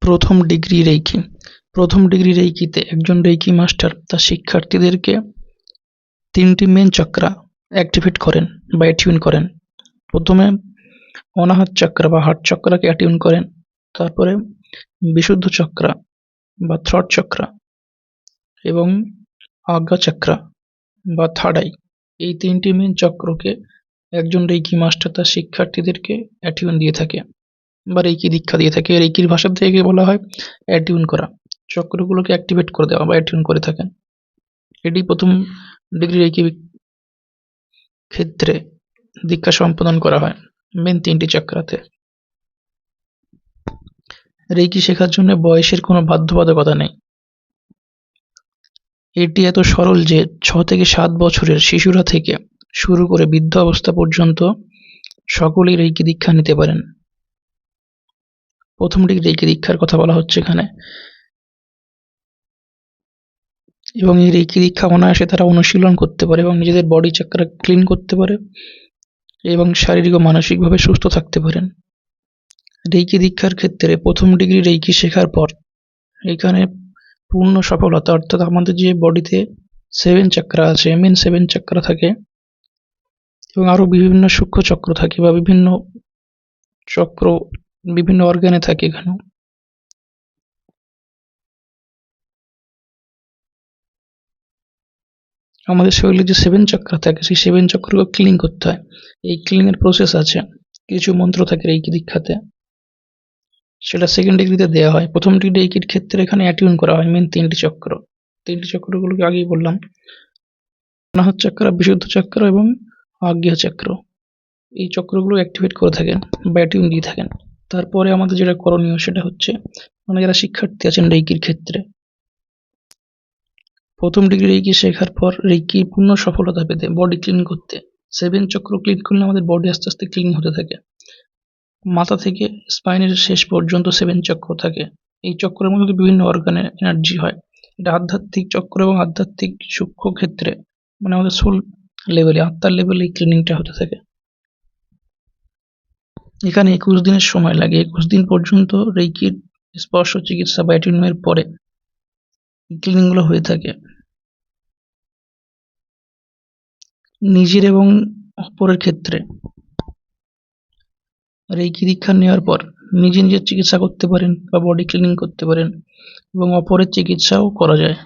প্রথম degree reiki. প্রথম degree রেইকিতে একজন রেইকি মাস্টার তার শিক্ষার্থীদেরকে 3টি মেন চক্রা অ্যাক্টিভেট করেন বা অ্যাটিউন করেন। প্রথমে অনাহত চক্রা বা হার্ট চক্রাকে অ্যাটিউন করেন, তারপরে বিশুদ্ধ চক্রা বা থ্রট চক্রা এবং আজ্ঞা চক্রা বা থার্ড আই। এই 3টি মেন চক্রকে একজন রেইকি মাস্টার তার শিক্ষার্থীদেরকে অ্যাটিউন দিয়ে থাকে বা রেইকি দীক্ষা দিয়ে থাকে। রেইকির ভাষা থেকে বলা হয় অ্যাটিউন করা, চক্রগুলোকে অ্যাক্টিভেট করে দেওয়া বা অ্যাটিউন করে থাকেন। এটি প্রথম ডিগ্রি রেইকি ক্ষেত্রে দীক্ষা সম্পাদন করা হয় মেন 3টি চক্রাতে। রেইকি শেখার জন্য বয়সের কোনো বাধ্যবাধকতা নেই। এটি এত সরল যে 6 থেকে 7 বছরের শিশুরা থেকে শুরু করে বৃদ্ধ অবস্থা পর্যন্ত সকলেই রেইকি দীক্ষা নিতে পারেন। প্রথম ডিগ্রি রেইকি দীক্ষার কথা বলা হচ্ছে এখানে, এবং এই রেইকি দীক্ষা অনায়াসে তারা অনুশীলন করতে পারে এবং নিজেদের বডি চক্রা ক্লিন করতে পারে এবং শারীরিক ও মানসিকভাবে সুস্থ থাকতে পারেন। রেইকি দীক্ষার ক্ষেত্রে প্রথম ডিগ্রি রেইকি শেখার পর এখানে পূর্ণ সফলতা, অর্থাৎ আমাদের যে বডিতে 7 চক্রা আছে, মেন 7 চক্রা থাকে এবং আরো বিভিন্ন সূক্ষ্ম চক্র থাকে বা বিভিন্ন চক্র বিভিন্ন অর্গানে থাকে। এখানে আমাদের শরীরে যে 7 চক্রা থাকে সেই 7 চক্রকে ক্লিন করতে হয়। এই ক্লিনের প্রসেস আছে, কিছু মন্ত্র থাকে রেইকি দীক্ষাতে, সেটা সেকেন্ড ডিগ্রিতে দেওয়া হয়। প্রথম ডিগ্রি রেইকির ক্ষেত্রে এখানে অ্যাটিউন করা হয় মেন 3টি চক্র। 3টি চক্রগুলোকে আগেই বললাম, অনাহত চক্র, বিশুদ্ধ চক্র এবং আজ্ঞা চক্র। এই চক্রগুলো অ্যাক্টিভেট করে থাকেন বা অ্যাটিউন দিয়ে থাকেন। তারপরে আমাদের যেটা করণীয় সেটা হচ্ছে, মানে যারা শিক্ষার্থী আছেন রেইকির ক্ষেত্রে, প্রথম ডিগ্রি রেইকি শেখার পর রেইকি পূর্ণ সফলতা পেতে বডি ক্লিন করতে 7 চক্র ক্লিন করলে আমাদের বডি আস্তে আস্তে ক্লিন হতে থাকে। মাথা থেকে স্পাইনের শেষ পর্যন্ত 7 চক্র থাকে। এই চক্রের মধ্যে বিভিন্ন অর্গানে এনার্জি হয়। এটা আধ্যাত্মিক চক্র এবং আধ্যাত্মিক সূক্ষ্ম ক্ষেত্রে, মানে আমাদের সোল লেভেলে, আত্মার লেভেলে এই ক্লিনিংটা হতে থাকে। এখানে 21 দিনের সময় লাগে। 21 দিন পর্যন্ত রেইকির স্পর্শ চিকিৎসা বা অ্যাটিউনমেন্টের পরে ক্লিনিং গুলো হয়ে থাকে। নিজের এবং অপরের ক্ষেত্রে রেইকি দীক্ষা নেওয়ার পর নিজে নিজের চিকিৎসা করতে পারেন বা বডি ক্লিনিং করতে পারেন এবং অপরের চিকিৎসাও করা যায়।